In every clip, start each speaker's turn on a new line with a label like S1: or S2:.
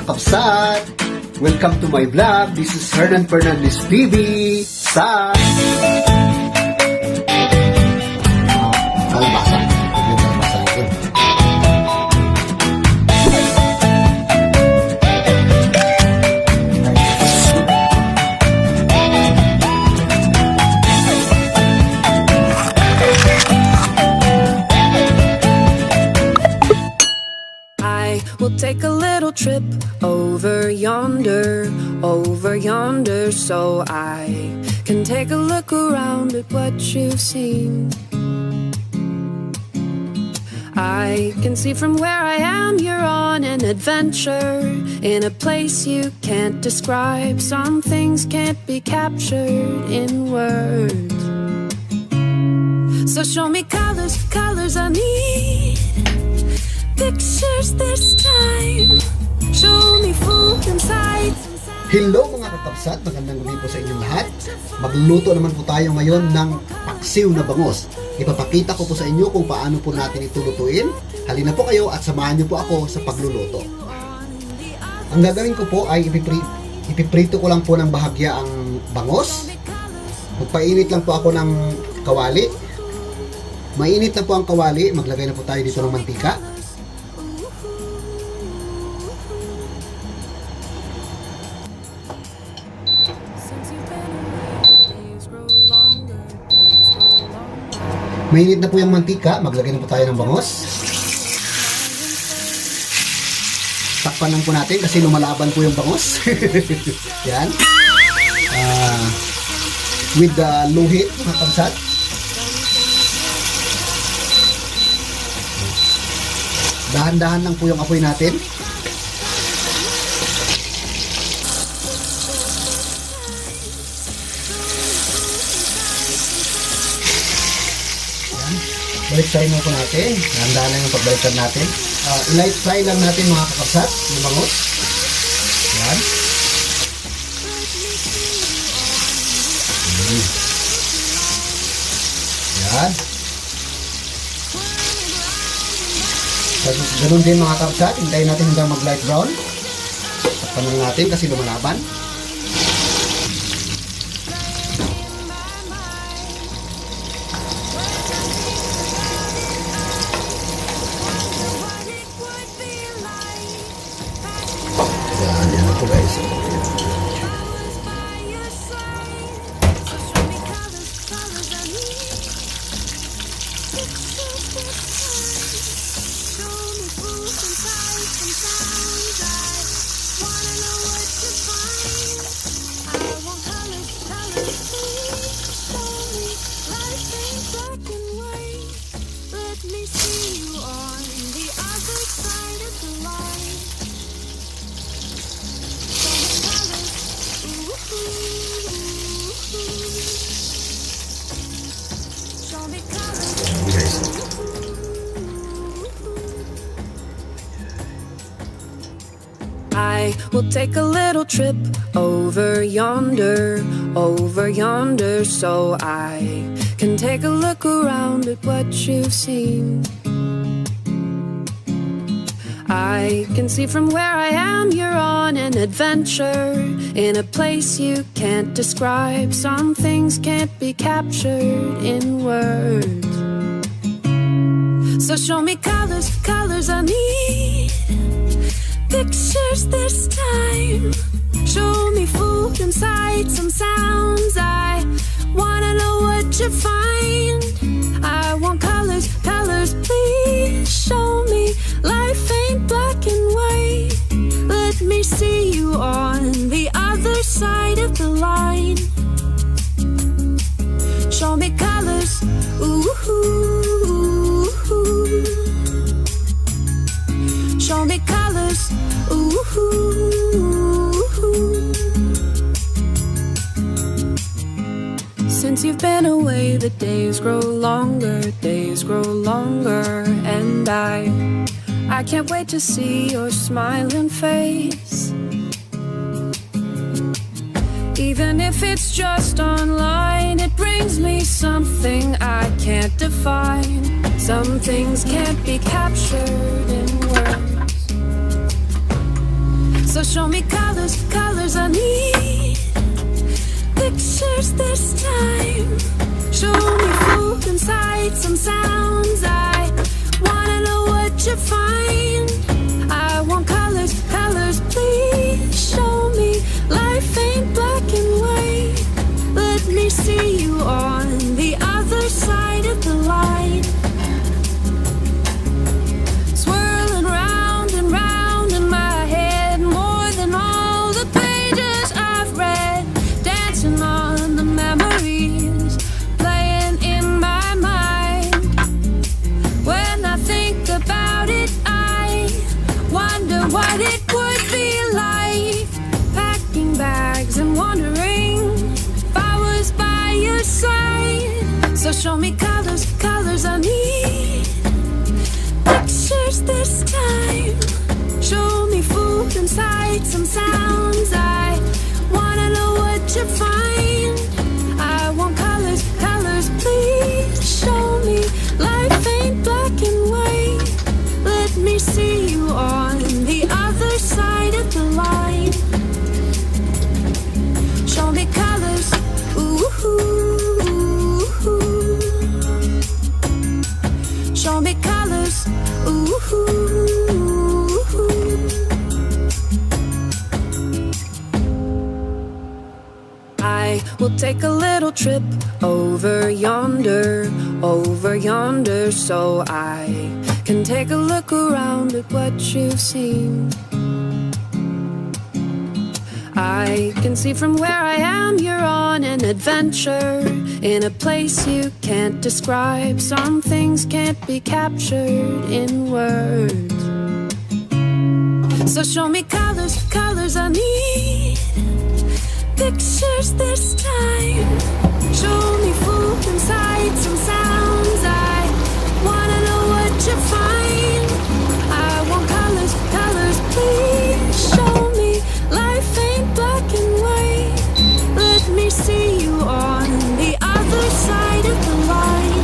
S1: kapsat! Welcome to my vlog. This is Hernan Fernandez TV sa kalabasa. Yung kalabasa natin.
S2: We'll take a little trip over yonder, so I can take a look around at what you've seen. I can see from where I am you're on an adventure, in a place you can't describe. Some things can't be captured in words. So show me colors, colors I need. Pictures this time. Show me food and sights.
S1: Hello mga kakapsat, magandang gabi po sa inyong lahat. Magluto naman po tayo ngayon ng paksiw na bangus. Ipapakita ko po sa inyo kung paano po natin ito lutuin. Halina po kayo at samahan niyo po ako sa pagluluto. Ang gagawin ko po ay ipiprito ko lang po ng bahagya ang bangus. Magpainit lang po ako ng kawali. Mainit na po ang kawali, maglagay na po tayo dito ng mantika. Mainit na po yung mantika, maglagay na po tayo ng bangus. Takpan lang po natin kasi lumalaban po yung bangus. Yan. With the low heat, mga kapsat. Dahan-dahan lang po yung apoy natin. Balik-fry mo po natin. Dahan-dahan lang yung pagbalikan natin. I-light fry lang natin mga kakapsat, yung bangus. Yan. Yan. Ganun din mga kakapsat. Hintayin natin hanggang mag-light brown. Takpan lang natin kasi lumalaban. Yan na po guys.
S2: I will take a little trip over yonder, so I can take a look around at what you've seen. I can see from where I am you're on an adventure, in a place you can't describe. Some things can't be captured in words. So show me colors, colors I need. Pictures this time. Show me food and sights and sounds. I wanna know what you find. I want colors, colors please. Show me life ain't black and white. Let me see you on the other side of the line. Show me colors, ooh. Show me colors, ooh. Since you've been away, the days grow longer, and I can't wait to see your smiling face. Even if it's just online, it brings me something I can't define. Some things can't be captured in words. So So show me colors, colors I need. Pictures this time. Show me food and sights and sounds. I wanna know what you find. I want colors, colors, please show me. Life ain't black and white. Let me see you on the other side of the light. Swirling round and round in my head, more than all the pages I've read. Dancing on the memories, playing in my mind. When I think about it, I wonder what it would be like. Packing bags and wondering if I was by your side. So show me colors, colors I need. Pictures this time. Show me food and sights and sounds. I wanna know what you find. I want colors, colors, please show me. Life ain't black and white. Let me see you on the other side of the line. Show me colors, ooh, ooh, ooh. Show me colors, ooh, ooh, ooh. I will take a little trip over yonder, so I can take a look around at what you've seen. I can see from where I am you're on an adventure, in a place you can't describe. Some things can't be captured in words. So show me colors, colors I need. Pictures this time. Show me food and sights and sounds. I wanna know what you find. I want colors, colors, please show me. Life ain't black and white. Let me see you on the other side of the line.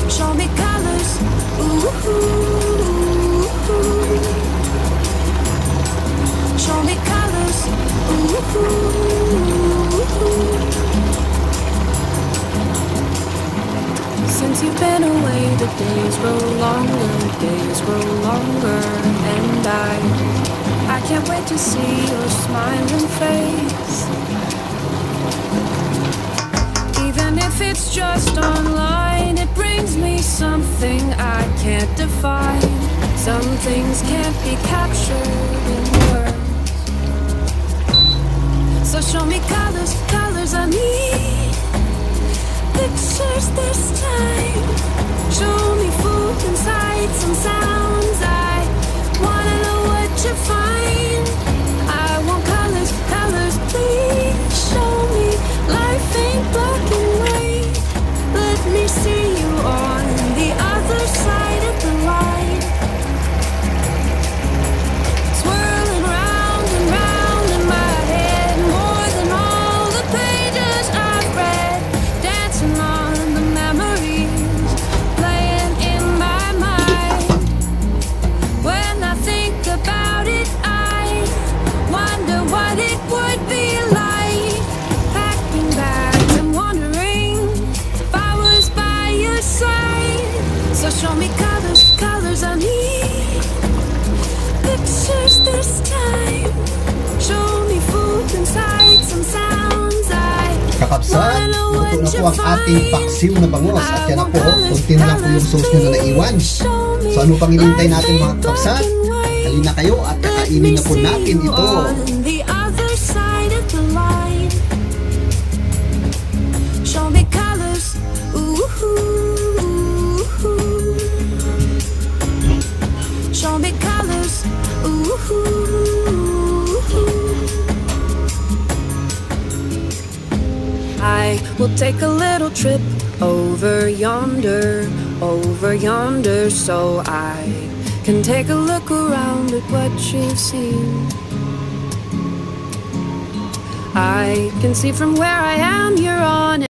S2: Show me colors, ooh, ooh, ooh. Show me colors, ooh, ooh, ooh. Since you've been away, the days grow longer, and I can't wait to see your smiling face. Even if it's just online, it brings me something I can't define. Some things can't be captured in words. So show me colors, colors I need. Pictures this time. Show me food and sights and sounds. I wanna know what you find. I want colors, colors, please show me. Life ain't black and white. Let me see you on the other side of the line. Swirling round and round in my head, more than all the pages I've read. Dancing on the memories, playing in my mind. When I think about it, I wonder what it would be like. Packing bags and wondering if I was by your side. So show me colors, colors I need. Pictures this time. Show me food and sights and sounds. I
S1: Kakapsat, luto na po ang ating paksiw na bangus. At yan na po, kunti na lang po yung sauce nyo na naiwan. So ano pang hinihintay natin mga kakapsat? Halina kayo at kakainin na po natin ito.
S2: The other side of the line. Show me colors, ooh, ooh, ooh. Show me colors, ooh, ooh, ooh. I will take a little trip over yonder, so I can take a look around at what you've seen. I can see from where I am you're on